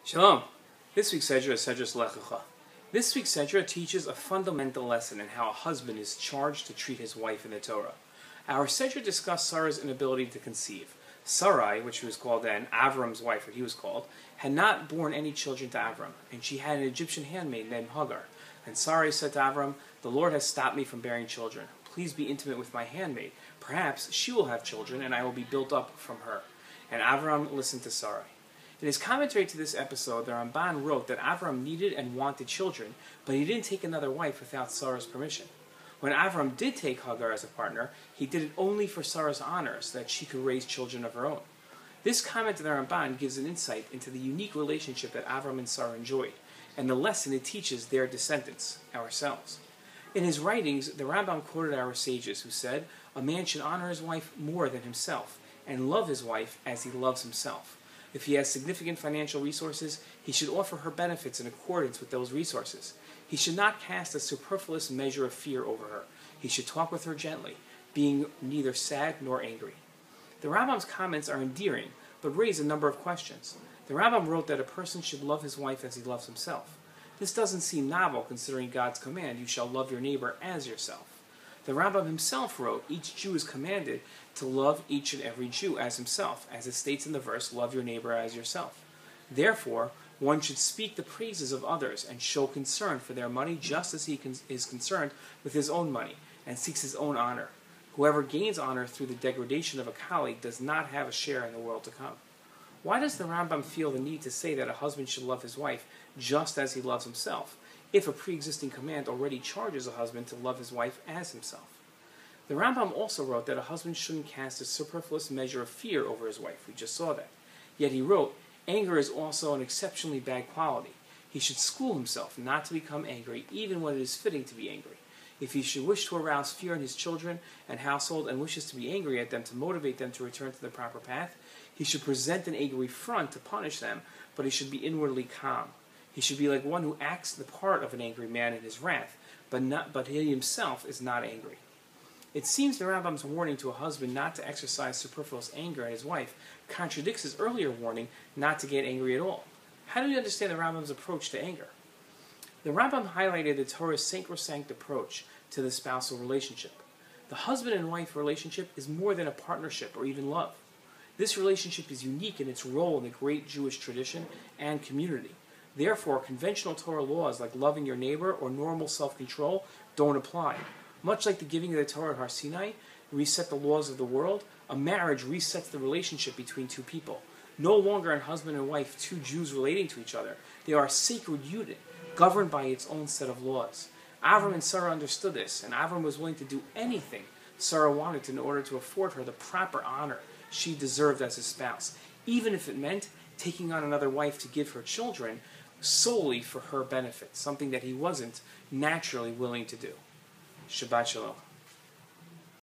Shalom. This week's Sedra is Sedrat Lech Lecha. This week's Sedra teaches a fundamental lesson in how a husband is charged to treat his wife in the Torah. Our Sedra discussed Sarah's inability to conceive. Sarai, which was called then Avram's wife, or he was called, had not borne any children to Avram, and she had an Egyptian handmaid named Hagar. And Sarai said to Avram, "The Lord has stopped me from bearing children. Please be intimate with my handmaid. Perhaps she will have children, and I will be built up from her." And Avram listened to Sarai. In his commentary to this episode, the Ramban wrote that Avram needed and wanted children, but he didn't take another wife without Sarah's permission. When Avram did take Hagar as a partner, he did it only for Sarah's honor, so that she could raise children of her own. This comment of the Ramban gives an insight into the unique relationship that Avram and Sarah enjoyed, and the lesson it teaches their descendants, ourselves. In his writings, the Rambam quoted our sages who said, "A man should honor his wife more than himself, and love his wife as he loves himself. If he has significant financial resources, he should offer her benefits in accordance with those resources. He should not cast a superfluous measure of fear over her. He should talk with her gently, being neither sad nor angry." The Rambam's comments are endearing, but raise a number of questions. The Rambam wrote that a person should love his wife as he loves himself. This doesn't seem novel considering God's command, "You shall love your neighbor as yourself." The Rambam himself wrote, "Each Jew is commanded to love each and every Jew as himself," as it states in the verse, "Love your neighbor as yourself." Therefore, one should speak the praises of others and show concern for their money just as he is concerned with his own money and seeks his own honor. Whoever gains honor through the degradation of a colleague does not have a share in the world to come. Why does the Rambam feel the need to say that a husband should love his wife just as he loves himself, if a pre-existing command already charges a husband to love his wife as himself? The Rambam also wrote that a husband shouldn't cast a superfluous measure of fear over his wife. We just saw that. Yet he wrote, "Anger is also an exceptionally bad quality. He should school himself not to become angry, even when it is fitting to be angry. If he should wish to arouse fear in his children and household and wishes to be angry at them to motivate them to return to the proper path, he should present an angry front to punish them, but he should be inwardly calm. He should be like one who acts the part of an angry man in his wrath, but he himself is not angry." It seems the Rambam's warning to a husband not to exercise superfluous anger at his wife contradicts his earlier warning not to get angry at all. How do we understand the Rambam's approach to anger? The Rambam highlighted the Torah's sacrosanct approach to the spousal relationship. The husband and wife relationship is more than a partnership or even love. This relationship is unique in its role in the great Jewish tradition and community. Therefore, conventional Torah laws like loving your neighbor or normal self-control don't apply. Much like the giving of the Torah at Har Sinai reset the laws of the world, a marriage resets the relationship between two people. No longer a husband and wife, two Jews relating to each other. They are a sacred unit, governed by its own set of laws. Avram and Sarah understood this, and Avram was willing to do anything Sarah wanted in order to afford her the proper honor she deserved as his spouse, even if it meant taking on another wife to give her children solely for her benefit, something that he wasn't naturally willing to do. Shabbat Shalom.